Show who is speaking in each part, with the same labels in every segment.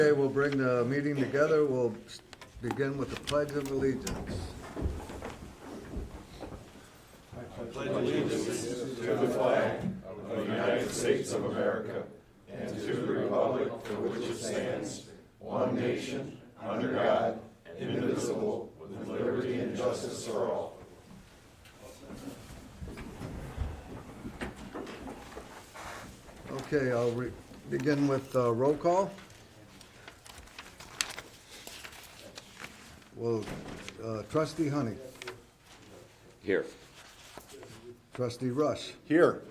Speaker 1: Okay, we'll bring the meeting together. We'll begin with the Pledge of Allegiance. Okay, I'll begin with roll call. Well, Trustee Honey.
Speaker 2: Here.
Speaker 1: Trustee Rush.
Speaker 2: Here.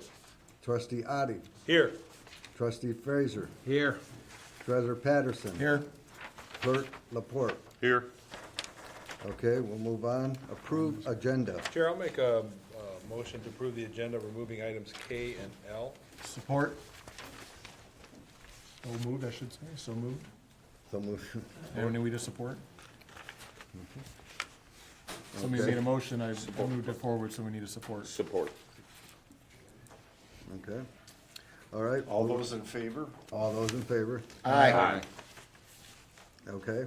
Speaker 1: Trustee Adi.
Speaker 2: Here.
Speaker 1: Trustee Frazier.
Speaker 2: Here.
Speaker 1: Treasurer Patterson.
Speaker 2: Here.
Speaker 1: Clerk Laporte.
Speaker 2: Here.
Speaker 1: Okay, we'll move on. Approve agenda.
Speaker 3: Chair, I'll make a motion to approve the agenda, removing items K and L.
Speaker 4: Support. So moved, I should say, so moved.
Speaker 1: So move.
Speaker 4: And we need to support? Somebody
Speaker 1: Okay.
Speaker 4: made a motion, I moved it forward, so we need to support.
Speaker 2: Support.
Speaker 1: Okay. All right.
Speaker 5: All those in favor?
Speaker 1: All those in favor?
Speaker 2: Aye.
Speaker 1: Okay.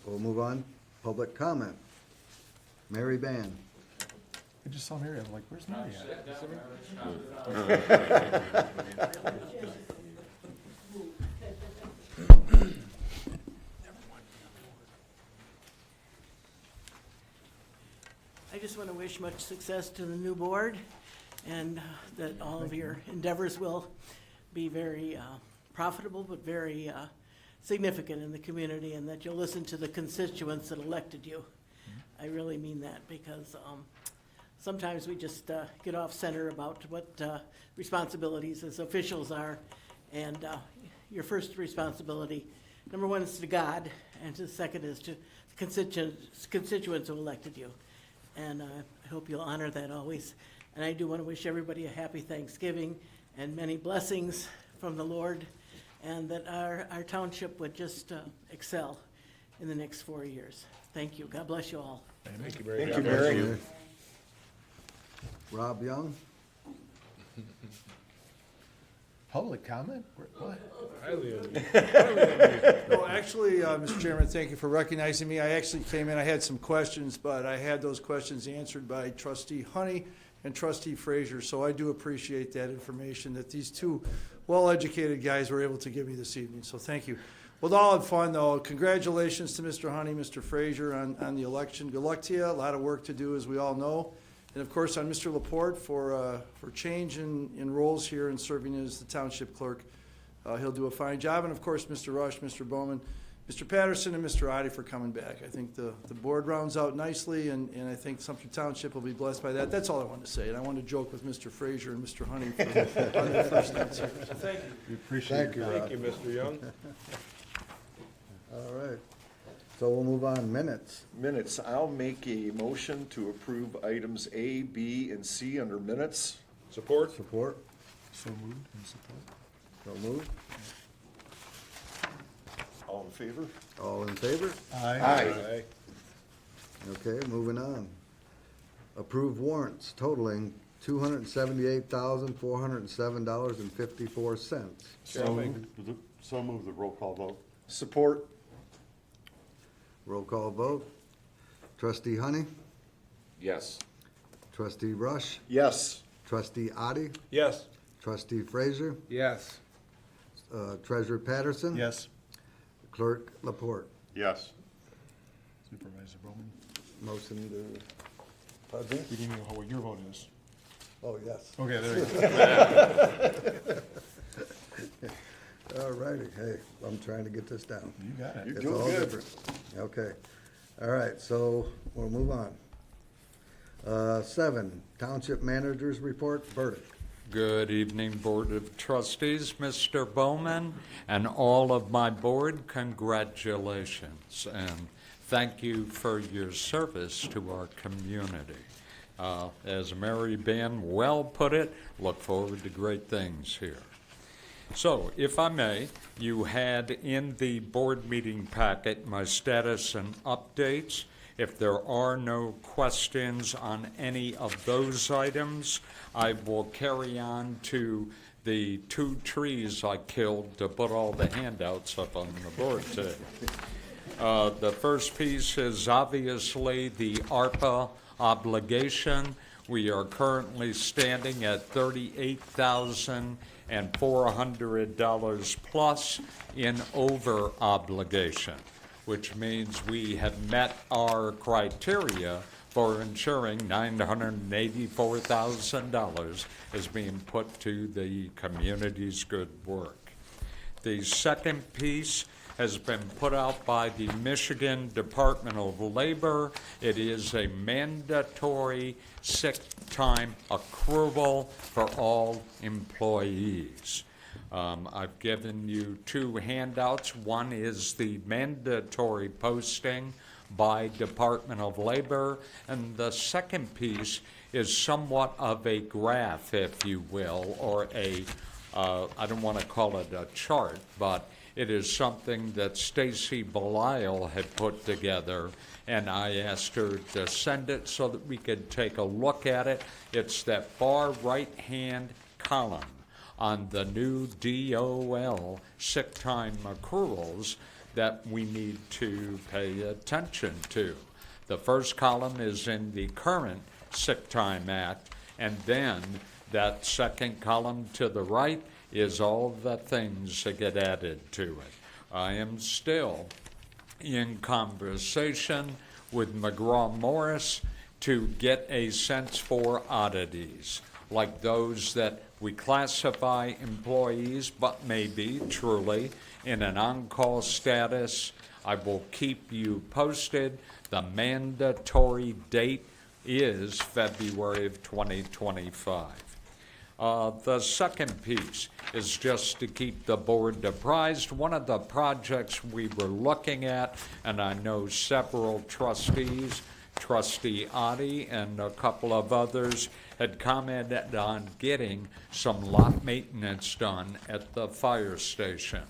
Speaker 1: We'll move on. Public comment. Mary Ban.
Speaker 4: I just saw Mary, I'm like, where's Mary at?
Speaker 6: I just want to wish much success to the new board, and that all of your endeavors will be very profitable, but very significant in the community, and that you'll listen to the constituents that elected you. I really mean that, because sometimes we just get off center about what responsibilities as officials are, and your first responsibility, number one, is to God, and the second is to constituents who elected you. And I hope you'll honor that always. And I do want to wish everybody a happy Thanksgiving and many blessings from the Lord, and that our township would just excel in the next 4 years. Thank you. God bless you all.
Speaker 3: Thank you very much.
Speaker 5: Thank you, Mary.
Speaker 1: Rob Young.
Speaker 4: Public comment? What?
Speaker 3: Highly unusual.
Speaker 7: No, actually, Mr. Chairman, thank you for recognizing me. I actually came in, I had some questions, but I had those questions answered by Trustee Honey and Trustee Frazier, so I do appreciate that information that these two well-educated guys were able to give me this evening, so thank you. With all in fun, though, congratulations to Mr. Honey, Mr. Frazier on the election. Good luck to you. A lot of work to do, as we all know. And of course, on Mr. Laporte for change in roles here and serving as the township clerk. He'll do a fine job. And of course, Mr. Rush, Mr. Bowman, Mr. Patterson, and Mr. Adi for coming back. I think the board rounds out nicely, and I think Sumpter Township will be blessed by that. That's all I wanted to say. And I wanted to joke with Mr. Frazier and Mr. Honey for on their first nights here. So thank you.
Speaker 4: We appreciate
Speaker 1: Thank you,
Speaker 4: it.
Speaker 1: Rob.
Speaker 3: Thank you, Mr. Young.
Speaker 1: All right. So we'll move on. Minutes.
Speaker 5: Minutes, I'll make a motion to approve items A, B, and C under minutes.
Speaker 3: Support?
Speaker 1: Support.
Speaker 4: So moved and support.
Speaker 1: So moved.
Speaker 5: All in favor?
Speaker 1: All in favor?
Speaker 3: Aye.
Speaker 1: Okay, moving on. Approve warrants totaling $278,407.54.
Speaker 3: Chair, I'll make-
Speaker 8: So move the roll call vote.
Speaker 5: Support?
Speaker 1: Roll call vote. Trustee Honey.
Speaker 2: Yes.
Speaker 1: Trustee Rush.
Speaker 5: Yes.
Speaker 1: Trustee Adi.
Speaker 3: Yes.
Speaker 1: Trustee Frazier.
Speaker 3: Yes.
Speaker 1: Treasurer Patterson.
Speaker 4: Yes.
Speaker 1: Clerk Laporte.
Speaker 8: Yes.
Speaker 4: Supervisor Bowman.
Speaker 1: Motion to, pardon?
Speaker 4: We didn't even know what your vote is.
Speaker 1: Oh, yes.
Speaker 4: Okay, there you go.
Speaker 1: All righty. Hey, I'm trying to get this down.
Speaker 4: You got it.
Speaker 5: You're
Speaker 1: It's
Speaker 5: doing
Speaker 1: all
Speaker 5: good.
Speaker 1: different. Okay. All right, so we'll move on. 7, Township Manager's Report, verdict.
Speaker 9: Good evening, Board of Trustees, Mr. Bowman, and all of my board, congratulations, and thank you for your service to our community. As Mary Ban well put it, look forward to great things here. So, if I may, you had in the board meeting packet my status and updates. If there are no questions on any of those items, I will carry on to the 2 trees I killed to put all the handouts up on the board today. The first piece is obviously the ARPA obligation. We are currently standing at $38,400 plus in over obligation, which means we have met our criteria for ensuring $984,000 is being put to the community's good work. The second piece has been put out by the Michigan Department of Labor. It is a mandatory sick time accrual for all employees. I've given you 2 handouts. One is the mandatory posting by Department of Labor, and the second piece is somewhat of a graph, if you will, or a, I don't want to call it a chart, but it is something that Stacy Belisle had put together, and I asked her to send it so that we could take a look at it. It's that far right-hand column on the new DOL sick time accruals that we need to pay attention to. The first column is in the current Sick Time Act, and then that second column to the right is all the things that get added to it. I am still in conversation with McGraw-Morris to get a sense for oddities, like those that we classify employees, but maybe truly in an on-call status. I will keep you posted. The mandatory date is February of 2025. The second piece is just to keep the board apprised. One of the projects we were looking at, and I know several trustees, Trustee Oddie and a couple of others, had commented on getting some lot maintenance done at the fire station.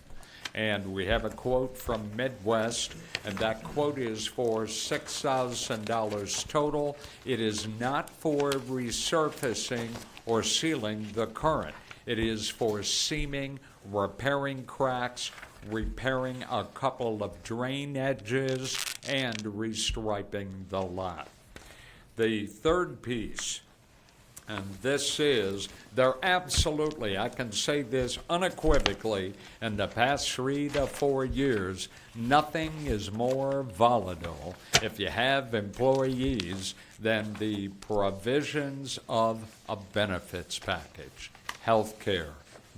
Speaker 9: And we have a quote from Midwest, and that quote is for $6,000 total. It is not for resurfacing or sealing the current. It is for seaming, repairing cracks, repairing a couple of drain edges, and restriping the lot. The third piece, and this is, they're absolutely, I can say this unequivocally, in the past 3 to 4 years, nothing is more volatile if you have employees than the provisions of a benefits package, health care,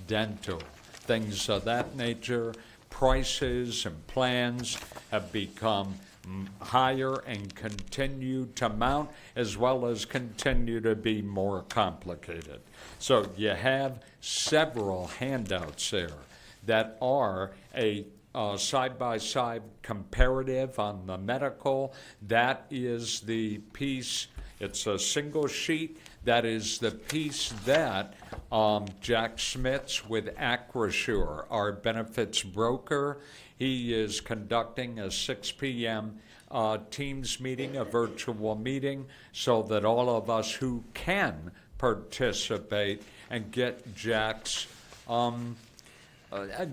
Speaker 9: dental, things of that nature. Prices and plans have become higher and continue to mount, as well as continue to be more complicated. So you have several handouts there that are a side-by-side comparative on the medical. That is the piece, it's a single sheet. That is the piece that Jack Schmitz with Acrisure, our benefits broker, he is conducting a 6 p.m. Teams meeting, a virtual meeting, so that all of us who can participate and get Jack's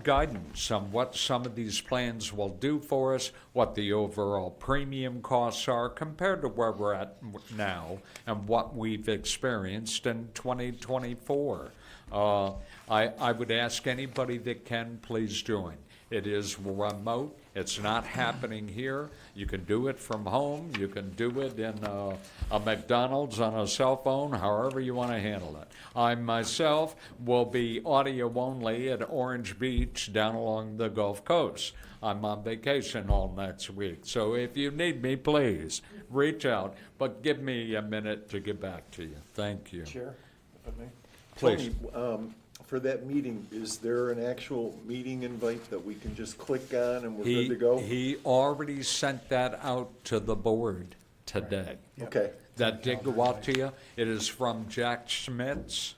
Speaker 9: guidance on what some of these plans will do for us, what the overall premium costs are compared to where we're at now and what we've experienced in 2024. I would ask anybody that can, please join. It is remote. It's not happening here. You can do it from home. You can do it in a McDonald's on a cell phone, however you want to handle it. I myself will be audio only at Orange Beach down along the Gulf Coast. I'm on vacation all next week. So if you need me, please reach out, but give me a minute to get back to you. Thank you.
Speaker 5: Chair, if I may?
Speaker 9: Please.
Speaker 5: Tony, for that meeting, is there an actual meeting invite that we can just click on and we're good to go?
Speaker 9: He already sent that out to the board today.
Speaker 5: Okay,
Speaker 9: That did go out to you. It is from Jack Schmitz.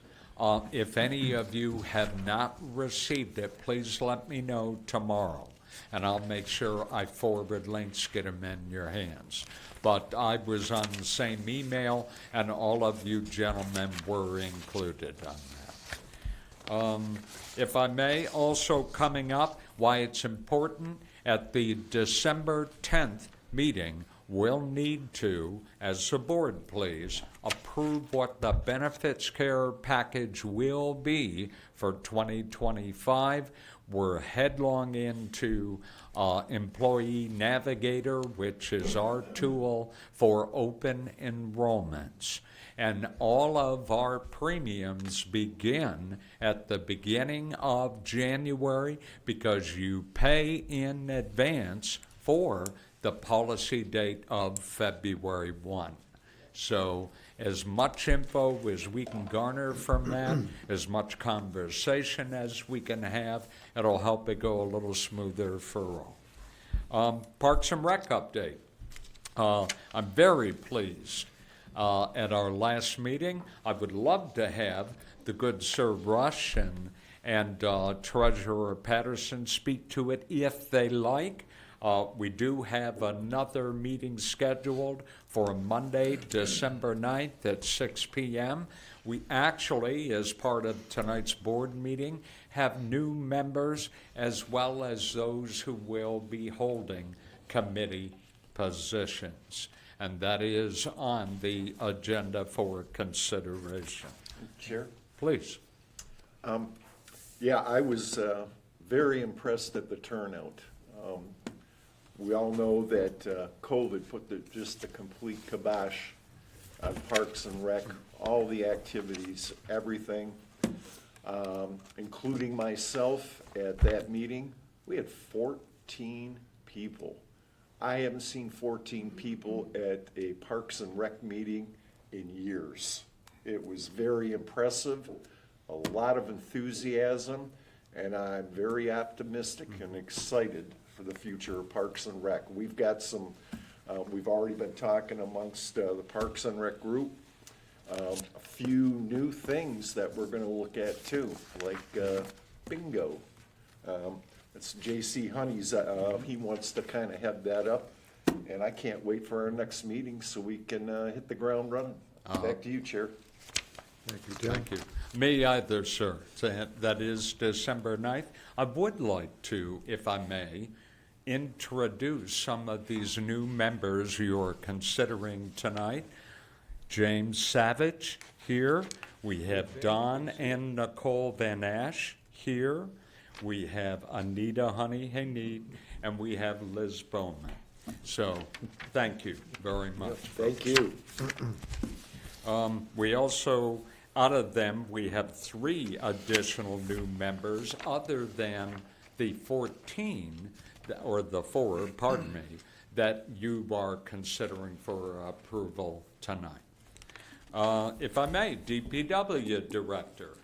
Speaker 9: If any of you have not received it, please let me know tomorrow, and I'll make sure I forward links, get them in your hands. But I was on the same email, and all of you gentlemen were included on that. If I may, also coming up, why it's important, at the December 10th meeting, we'll need to, as a board, please, approve what the benefits care package will be for 2025. We're headlong into Employee Navigator, which is our tool for open enrollments. And all of our premiums begin at the beginning of January because you pay in advance for the policy date of February 1. So as much info as we can garner from that, as much conversation as we can have, it'll help it go a little smoother for all. Parks and Rec update. I'm very pleased. At our last meeting, I would love to have the good Sir Rush and Treasurer Patterson speak to it if they like. We do have another meeting scheduled for Monday, December 9th at 6 p.m. We actually, as part of tonight's board meeting, have new members as well as those who will be holding committee positions. And that is on the agenda for consideration.
Speaker 5: Chair?
Speaker 9: Please.
Speaker 5: Yeah, I was very impressed at the turnout. We all know that COVID put just the complete kibosh on Parks and Rec, all the activities, everything, including myself at that meeting. We had 14 people. I haven't seen 14 people at a Parks and Rec meeting in years. It was very impressive, a lot of enthusiasm, and I'm very optimistic and excited for the future of Parks and Rec. We've got some, we've already been talking amongst the Parks and Rec group, a few new things that we're gonna look at too, like bingo. It's J.C. Honey's, he wants to kind of head that up, and I can't wait for our next meeting so we can hit the ground running. Back to you, Chair.
Speaker 1: Thank you, Tim.
Speaker 9: Thank you. Me either, sir. That is December 9th. I would like to, if I may, introduce some of these new members you're considering tonight. James Savage here. We have Don and Nicole Van Ash here. We have Anita Honey-Haney, and we have Liz Bowman. So, thank you very much.
Speaker 5: Thank you.
Speaker 9: We also, out of them, we have 3 additional new members other than the 14, or the 4, pardon me, that you are considering for approval tonight. If I may, DPW Director.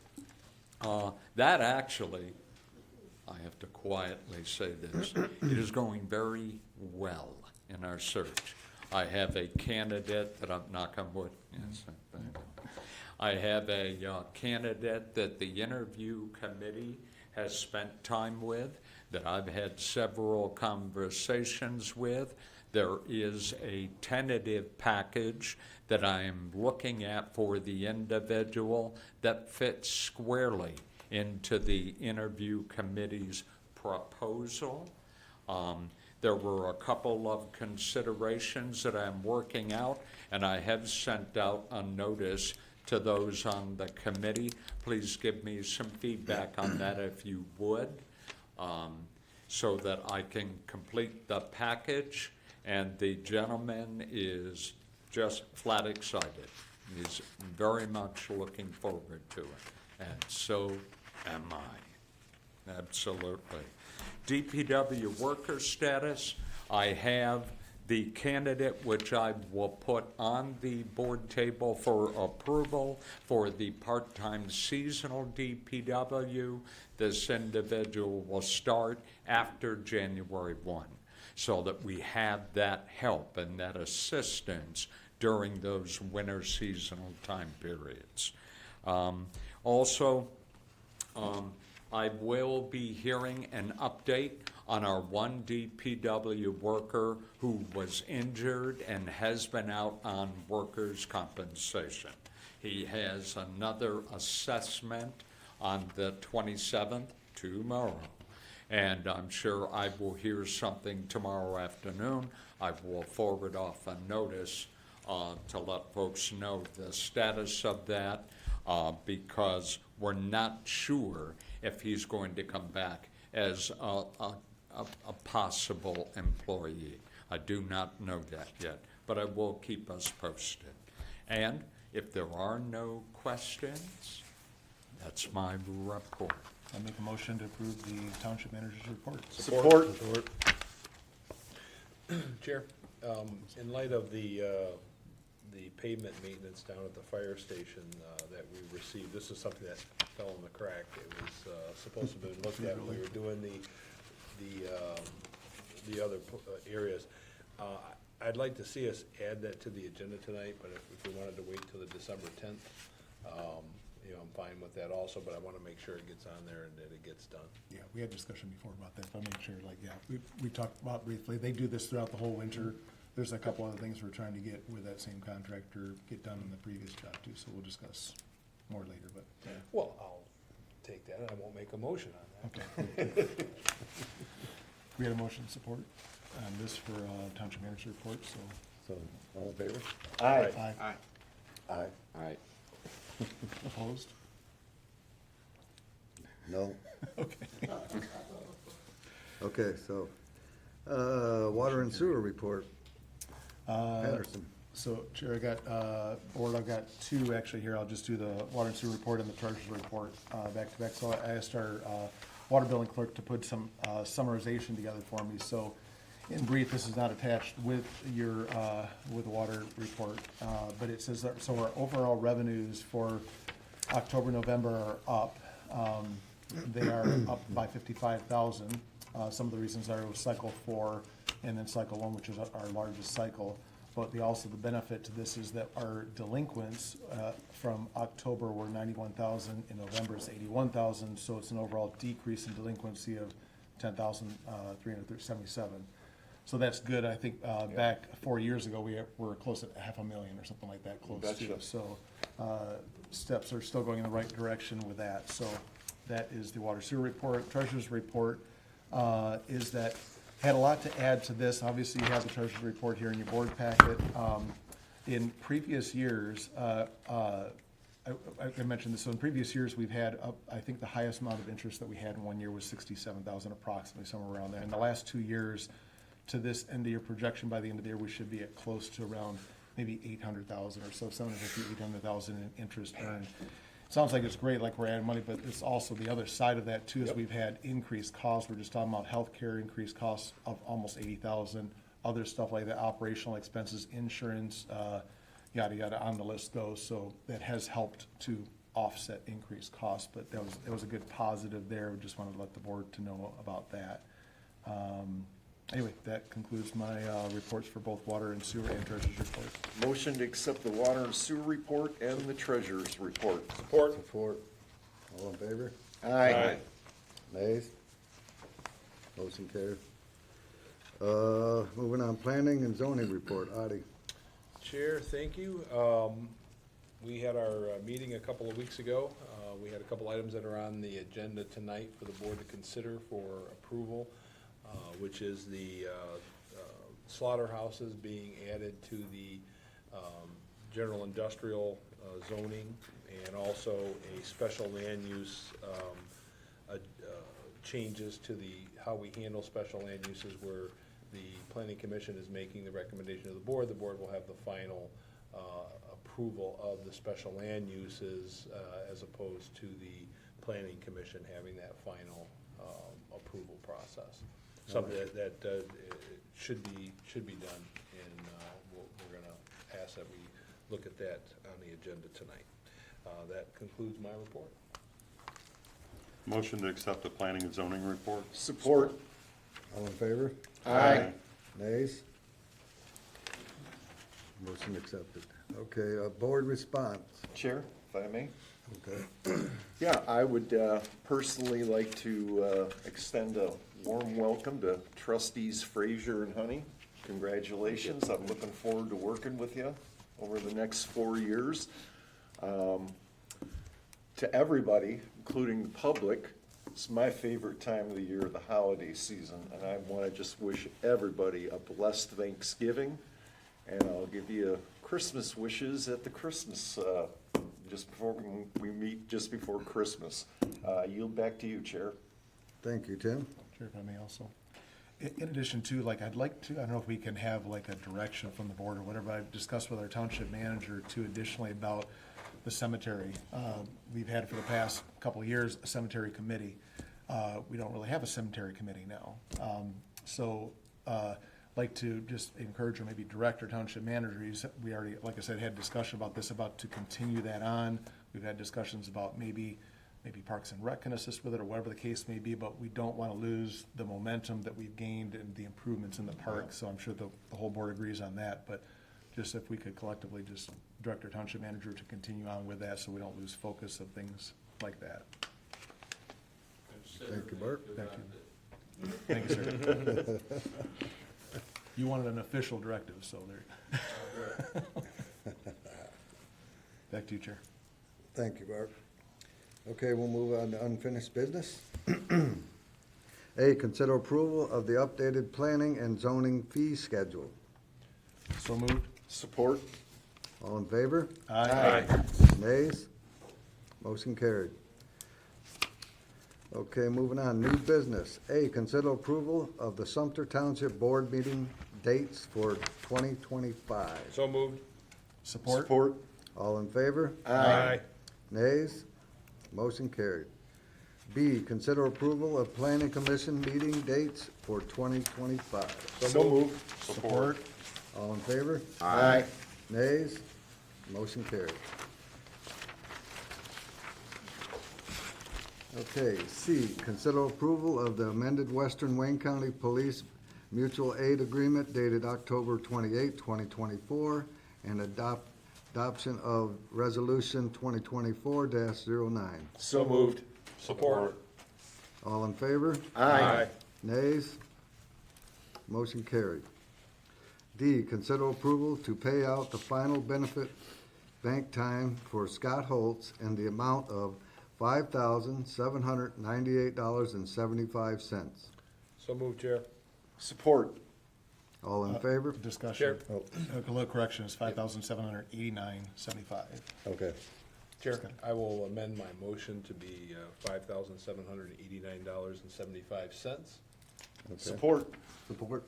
Speaker 9: That actually, I have to quietly say this, it is going very well in our search. I have a candidate that I'm knock on wood. Yes, I have a candidate that the interview committee has spent time with, that I've had several conversations with. There is a tentative package that I am looking at for the individual that fits squarely into the interview committee's proposal. There were a couple of considerations that I'm working out, and I have sent out a notice to those on the committee. Please give me some feedback on that if you would, so that I can complete the package. And the gentleman is just flat excited. He's very much looking forward to it, and so am I. Absolutely. DPW worker status, I have the candidate which I will put on the board table for approval for the part-time seasonal DPW. This individual will start after January 1, so that we have that help and that assistance during those winter seasonal time periods. I will be hearing an update on our one DPW worker who was injured and has been out on workers' compensation. He has another assessment on the 27th, tomorrow. And I'm sure I will hear something tomorrow afternoon. I will forward off a notice to let folks know the status of that, because we're not sure if he's going to come back as a possible employee. I do not know that yet, but I will keep us posted. And if there are no questions, that's my report.
Speaker 4: I make a motion to approve the township manager's report.
Speaker 5: Support.
Speaker 3: Chair, in light of the pavement maintenance down at the fire station that we received, this is something that fell in the crack. It was supposed to have been looked at when we were doing the other areas. I'd like to see us add that to the agenda tonight, but if we wanted to wait till the December 10th, you know, I'm fine with that also, but I want to make sure it gets on there and that it gets done.
Speaker 4: Yeah, we had discussion before about that, but I'll make sure, like, yeah, we talked about briefly, they do this throughout the whole winter. There's a couple other things we're trying to get with that same contractor, get done in the previous job too, so we'll discuss more later, but, yeah.
Speaker 3: Well, I'll take that and I won't make a motion on that.
Speaker 4: Okay. We had a motion to support on this for township manager report, so.
Speaker 8: So, all in favor?
Speaker 5: Aye.
Speaker 4: Aye.
Speaker 8: Aye.
Speaker 2: All right.
Speaker 4: Opposed?
Speaker 1: No?
Speaker 4: Okay.
Speaker 1: Okay, so, water and sewer report. Patterson.
Speaker 4: So, Chair, I got, board, I've got two actually here. I'll just do the water and sewer report and the treasurer's report, back to back. So I asked our, water billing clerk to put some, summarization together for me. So in brief, this is not attached with your, with the water report, but it says that, so our overall revenues for October, November are up. They are up by 55,000. Some of the reasons are cycle 4 and then cycle 1, which is our largest cycle. But the benefit to this is that our delinquents from October were 91,000, in November is 81,000, so it's an overall decrease in delinquency of 10,377. So that's good. I think back 4 years ago, we were close at 500,000 or something like that, close to.
Speaker 5: Betcha.
Speaker 4: So steps are still going in the right direction with that. So that is the water sewer report. Treasurer's report is that had a lot to add to this. Obviously, you have the treasurer's report here in your board packet. In previous years, I mentioned this, so in previous years, we've had, I think the highest amount of interest that we had in 1 year was 67,000 approximately, somewhere around there. In the last 2 years, to this end of year projection, by the end of the year, we should be at close to around maybe 800,000 or so, 750, 800,000 in interest earned. Sounds like it's great, like we're adding money, but it's also the other side of that too, is we've had increased costs. We're just talking about healthcare, increased costs of almost 80,000, other stuff like that, operational expenses, insurance, yada, yada, on the list goes. So that has helped to offset increased costs, but that was a good positive there. We just wanted to let the board to know about that. Anyway, that concludes my reports for both water and sewer and treasurer's reports.
Speaker 5: Motion to accept the water and sewer report and the treasurer's report.
Speaker 1: Support. All in favor?
Speaker 5: Aye.
Speaker 1: Nays? Motion carried. Moving on, planning and zoning report. Audie.
Speaker 3: Chair, thank you. We had our meeting a couple of weeks ago. We had a couple items that are on the agenda tonight for the board to consider for approval, which is the slaughterhouses being added to the general industrial zoning, and also a special land use changes to how we handle special land uses, where the planning commission is making the recommendation to the board. The board will have the final approval of the special land uses, as opposed to the planning commission having that final approval process. Something that should be done, and we're gonna ask that we look at that on the agenda tonight. That concludes my report.
Speaker 8: Motion to accept the planning and zoning report?
Speaker 5: Support.
Speaker 1: All in favor?
Speaker 5: Aye.
Speaker 1: Nays? Motion accepted. Okay, board response.
Speaker 5: Chair, if I may?
Speaker 1: Okay.
Speaker 5: Yeah, I would personally like to extend a warm welcome to trustees Frazier and Honey. Congratulations. I'm looking forward to working with you over the next 4 years. to everybody, including the public, it's my favorite time of the year, the holiday season, and I want to just wish everybody a blessed Thanksgiving, and I'll give you Christmas wishes at the Christmas, just before we meet just before Christmas. Yield back to you, Chair.
Speaker 1: Thank you, Tim.
Speaker 4: Chair, if I may also. In addition to, like, I'd like to, I don't know if we can have like a direction from the board or whatever, I've discussed with our township manager too additionally about the cemetery. We've had for the past couple of years a cemetery committee. We don't really have a cemetery committee now. Like to just encourage or maybe direct our township manager. We already, like I said, had discussion about this, about to continue that on. We've had discussions about maybe Parks and Rec can assist with it or whatever the case may be, but we don't want to lose the momentum that we've gained and the improvements in the park. So I'm sure the whole board agrees on that, but just if we could collectively just direct our township manager to continue on with that so we don't lose focus of things like that.
Speaker 1: Thank you, Bart.
Speaker 4: Thank you. Thank you, sir. You wanted an official directive, so there. Back to you, Chair.
Speaker 1: Thank you, Bart. Okay, we'll move on to unfinished business. A, consider approval of the updated planning and zoning fee schedule.
Speaker 4: So moved.
Speaker 5: Support?
Speaker 1: All in favor?
Speaker 4: Aye.
Speaker 1: Nays? Motion carried. Okay, moving on, new business. A, consider approval of the Sumpter Township Board meeting dates for 2025.
Speaker 3: So moved.
Speaker 4: Support.
Speaker 5: Support?
Speaker 1: All in favor?
Speaker 3: Aye.
Speaker 1: Nays? Motion carried. B, consider approval of planning commission meeting dates for 2025.
Speaker 5: So moved.
Speaker 4: Support.
Speaker 1: All in favor?
Speaker 5: Aye.
Speaker 1: Nays? Motion carried. Okay, C, consider approval of the amended Western Wayne County Police Mutual Aid Agreement dated October 28, 2024, and adoption of Resolution 2024-09.
Speaker 5: So moved.
Speaker 3: Support.
Speaker 1: All in favor?
Speaker 5: Aye.
Speaker 1: Nays? Motion carried. D, consider approval to pay out the final benefit bank time for Scott Holtz in the amount of $5,798.75.
Speaker 3: So moved, Chair.
Speaker 5: Support?
Speaker 1: All in favor?
Speaker 4: Discussion.
Speaker 8: Oh,
Speaker 4: A little correction, is $5,789.75.
Speaker 8: okay.
Speaker 3: Chair, I will amend my motion to be $5,789.75.
Speaker 5: Support?
Speaker 1: Support.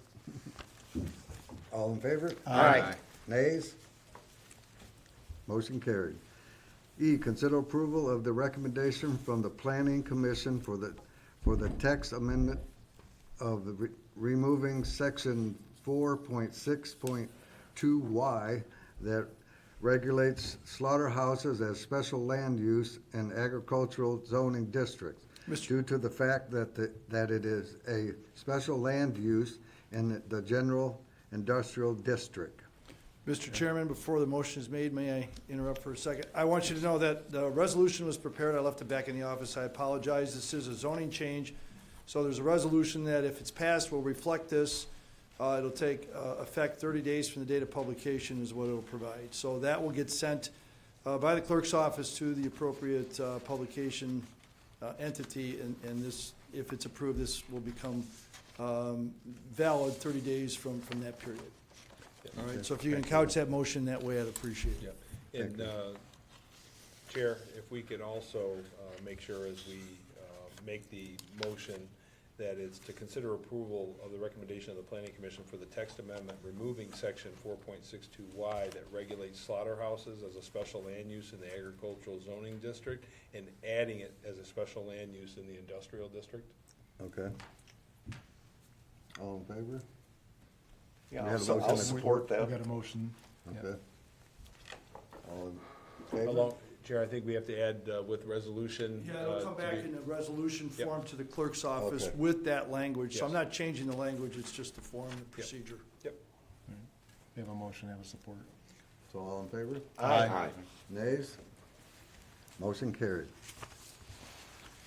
Speaker 1: All in favor?
Speaker 5: Aye.
Speaker 1: Nays? Motion carried. E, consider approval of the recommendation from the Planning Commission for the text amendment of the removing section 4.6.2Y that regulates slaughterhouses as special land use in agricultural zoning districts due to the fact that it is a special land use in the general industrial district.
Speaker 7: Mr. Chairman, before the motion is made, may I interrupt for a second? I want you to know that the resolution was prepared. I left it back in the office. I apologize. This is a zoning change. So there's a resolution that if it's passed will reflect this. It'll take effect 30 days from the date of publication is what it'll provide. So that will get sent by the clerk's office to the appropriate publication entity, and this, if it's approved, this will become valid 30 days from that period. All right, so if you can couch that motion that way, I'd appreciate it.
Speaker 3: Yeah. And, Chair, if we could also make sure as we make the motion that it's to consider approval of the recommendation of the Planning Commission for the text amendment removing section 4.62Y that regulates slaughterhouses as a special land use in the agricultural zoning district and adding it as a special land use in the industrial district.
Speaker 1: Okay. All in favor?
Speaker 5: Yeah,
Speaker 1: We have a
Speaker 5: I'll
Speaker 1: motion.
Speaker 5: support that.
Speaker 4: We got a motion. Yeah.
Speaker 1: Okay. All in favor?
Speaker 3: Along, Chair, I think we have to add with resolution.
Speaker 7: Yeah, it'll come
Speaker 3: to
Speaker 7: back
Speaker 3: be-
Speaker 7: in the resolution
Speaker 3: Yep.
Speaker 7: form to the clerk's office
Speaker 1: Okay.
Speaker 7: with that language. So I'm
Speaker 3: Yes.
Speaker 7: not changing the language, it's just the form and procedure.
Speaker 3: Yep.
Speaker 4: We have a motion, have a support.
Speaker 1: So all in favor?
Speaker 5: Aye.
Speaker 1: Nays? Motion carried.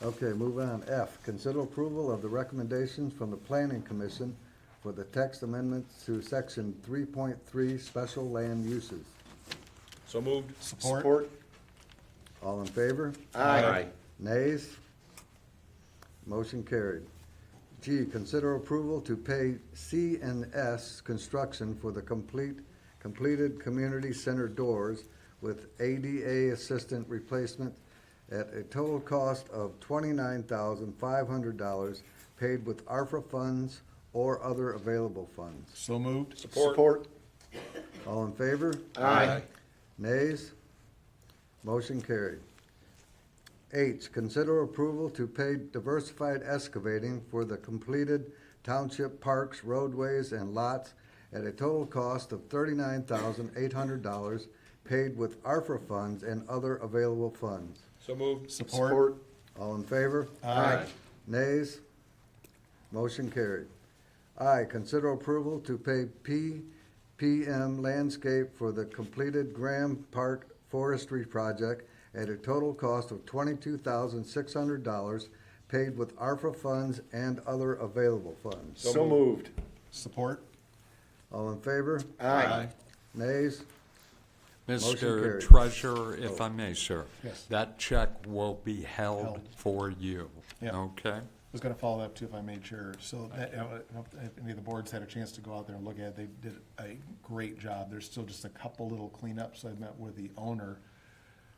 Speaker 1: Okay, move on. F, consider approval of the recommendations from the Planning Commission for the text amendments to section 3.3 special land uses.
Speaker 3: So moved.
Speaker 4: Support.
Speaker 5: Support?
Speaker 1: All in favor?
Speaker 2: Aye.
Speaker 1: Nays? Motion carried. G, consider approval to pay C&S Construction for the completed community center doors with ADA assistant replacement at a total cost of $29,500 paid with ARPA funds or other available funds.
Speaker 4: So moved.
Speaker 5: Support.
Speaker 1: All in favor?
Speaker 2: Aye.
Speaker 1: Nays? Motion carried. H, consider approval to pay Diversified Excavating for the completed township parks, roadways, and lots at a total cost of $39,800 paid with ARPA funds and other available funds.
Speaker 3: So moved.
Speaker 4: Support.
Speaker 1: All in favor?
Speaker 2: Aye.
Speaker 1: Nays? Motion carried. I, consider approval to pay PM Landscape for the completed Graham Park Forestry Project at a total cost of $22,600 paid with ARPA funds and other available funds.
Speaker 5: So moved.
Speaker 4: Support.
Speaker 1: All in favor?
Speaker 5: Aye.
Speaker 1: Nays? Motion
Speaker 9: Mr.
Speaker 1: carried.
Speaker 9: Treasurer, if I may, sir.
Speaker 4: Yes.
Speaker 9: That check will be held
Speaker 4: Held.
Speaker 9: for you.
Speaker 4: Yeah.
Speaker 9: Okay?
Speaker 4: I was gonna follow up too if I made sure. So that, if any of the boards had a chance to go out there and look at it, they did a great job. There's still just a couple little cleanups. I met with the owner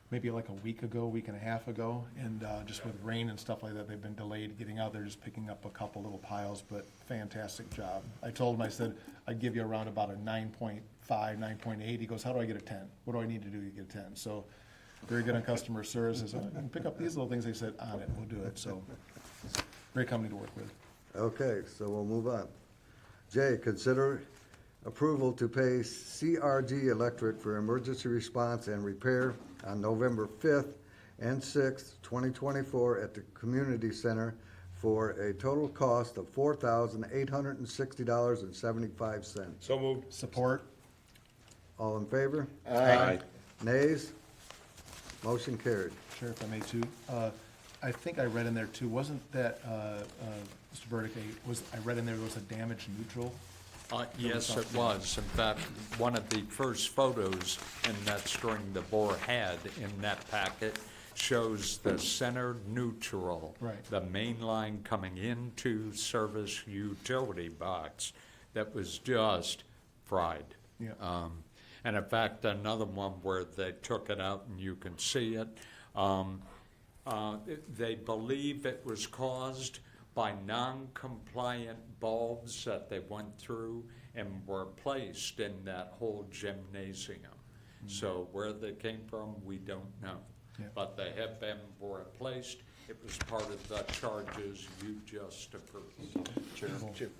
Speaker 4: maybe like a week and a half ago, and just with rain and stuff like that, they've been delayed getting out there, just picking up a couple little piles, but fantastic job. I told him, I said, I'd give you around about a 9.5, 9.8. He goes, how do I get a 10? What do I need to do to get a 10? So very good on customer service. I said, pick up these little things. They said, on it, we'll do it. So great company to work with.
Speaker 1: Okay, so we'll move on. J, consider approval to pay CRG Electric for emergency response and repair on November 5th and 6th, 2024 at the community center for a total cost of $4,860.75.
Speaker 3: So moved.
Speaker 4: Support.
Speaker 1: All in favor?
Speaker 2: Aye.
Speaker 1: Nays? Motion carried.
Speaker 4: Chair, if I may too, I think I read in there too, wasn't that, Mr. Burdick, I read in there was a damage neutral?
Speaker 9: Yes, it was. In fact, one of the first photos in that string the board had in that packet shows the center neutral.
Speaker 4: Right.
Speaker 9: The main line coming into service utility box that was just fried.
Speaker 4: Yeah.
Speaker 9: And in fact, another one where they took it out and you can see it. They believe it was caused by non-compliant bulbs that they went through and were placed in that whole gymnasium. So where they came from, we don't know.
Speaker 4: Yeah.
Speaker 9: But they have been replaced. It was part of the charges you just approved.
Speaker 8: Chair.
Speaker 3: Chip.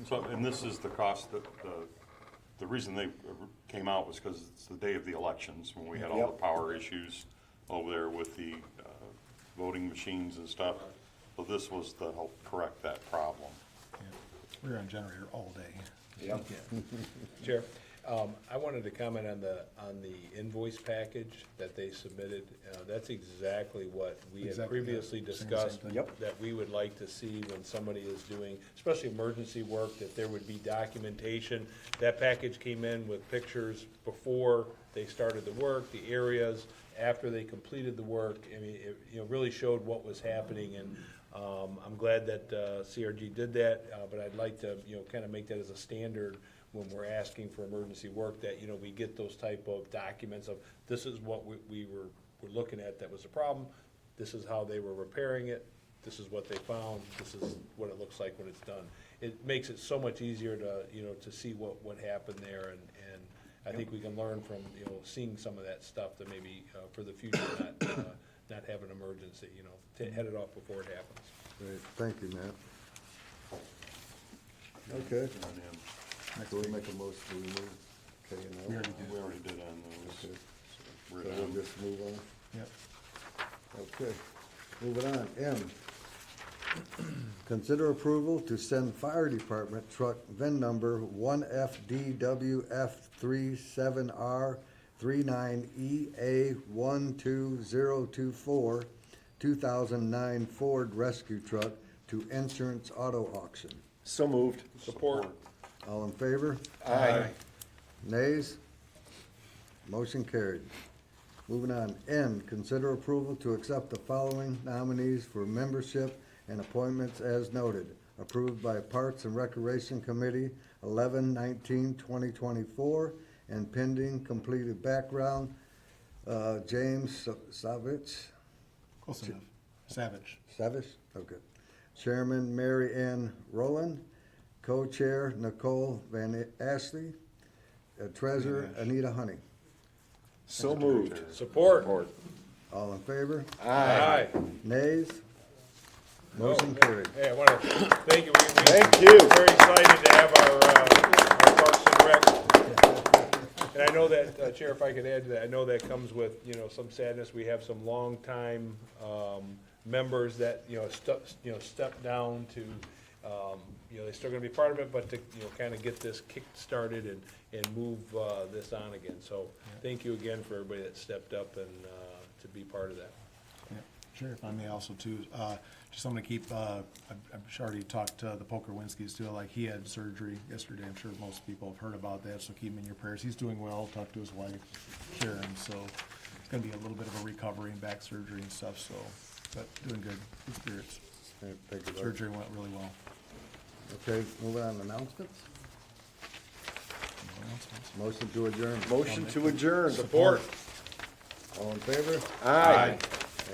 Speaker 8: So, and this is the cost that, the reason they came out was because it's the day of the elections, when we had all the power issues over there with the voting machines and stuff. So this was to help correct that problem.
Speaker 4: We were on generator all day.
Speaker 2: Yep.
Speaker 3: Chair, I wanted to comment on the invoice package that they submitted. That's exactly what we had
Speaker 4: Exactly, yeah.
Speaker 3: previously
Speaker 4: Saying the same
Speaker 3: discussed.
Speaker 4: thing.
Speaker 5: Yep.
Speaker 3: That we would like to see when somebody is doing, especially emergency work, that there would be documentation. That package came in with pictures before they started the work, the areas, after they completed the work. I mean, it, really showed what was happening, and I'm glad that CRG did that, but I'd like to, kind of make that as a standard when we're asking for emergency work, that, we get those type of documents of, this is what we were looking at that was a problem, this is how they were repairing it, this is what they found, this is what it looks like when it's done. It makes it so much easier to, to see what happened there, and I think we can learn from, seeing some of that stuff to maybe, for the future, not have an emergency, to head it off before it happens.
Speaker 1: Great, thank you, Matt. Okay, so we make a motion to remove K and L.
Speaker 4: We already did.
Speaker 8: We already did on those.
Speaker 1: Okay.
Speaker 8: So
Speaker 1: So
Speaker 8: we're
Speaker 1: we'll
Speaker 8: done.
Speaker 1: just move on.
Speaker 4: Yep.
Speaker 1: Okay, moving on. M, consider approval to send fire department truck VIN number 1FDWF37R39EA12024 2009 Ford Rescue Truck to Insurance Auto Auction.
Speaker 5: So moved.
Speaker 3: Support.
Speaker 1: All in favor?
Speaker 5: Aye.
Speaker 1: Nays? Motion carried. Moving on, N, consider approval to accept the following nominees for membership and appointments as noted. Approved by Parks and Recreation Committee, 11/19/2024, and pending completed background, James Savage.
Speaker 4: Close enough. Savage.
Speaker 1: Savage? Okay. Chairman, Mary Ann Rowland. Co-chair, Nicole Van Ashley. Treasurer, Anita Honey.
Speaker 5: So moved.
Speaker 3: Support.
Speaker 1: All in favor?
Speaker 3: Aye.
Speaker 1: Nays? Motion carried.
Speaker 3: Hey, I want to thank you.
Speaker 5: Thank you.
Speaker 3: We're very excited to have our Parks and Rec. And I know that, Chair, if I could add to that, I know that comes with, some sadness. We have some longtime members that, stepped down to, they're still going to be part of it, but to, kind of get this kick started and move this on again. So thank you again for everybody that stepped up and to be part of that.
Speaker 4: Yeah, sure, if I may also too, just something to keep, I've already talked to the Pokerwinskis too, like he had surgery yesterday, I'm sure most people have heard about that, so keep him in your prayers. He's doing well, talked to his wife, Sharon, so it's gonna be a little bit of a recovery and back surgery and stuff, so, but doing good, good spirits.
Speaker 1: Okay, thank you, Doug.
Speaker 4: Surgery went really well.
Speaker 1: Okay, moving on to announcements. Motion to adjourn.
Speaker 5: Motion to adjourn.
Speaker 3: Support.
Speaker 1: All in favor?
Speaker 5: Aye.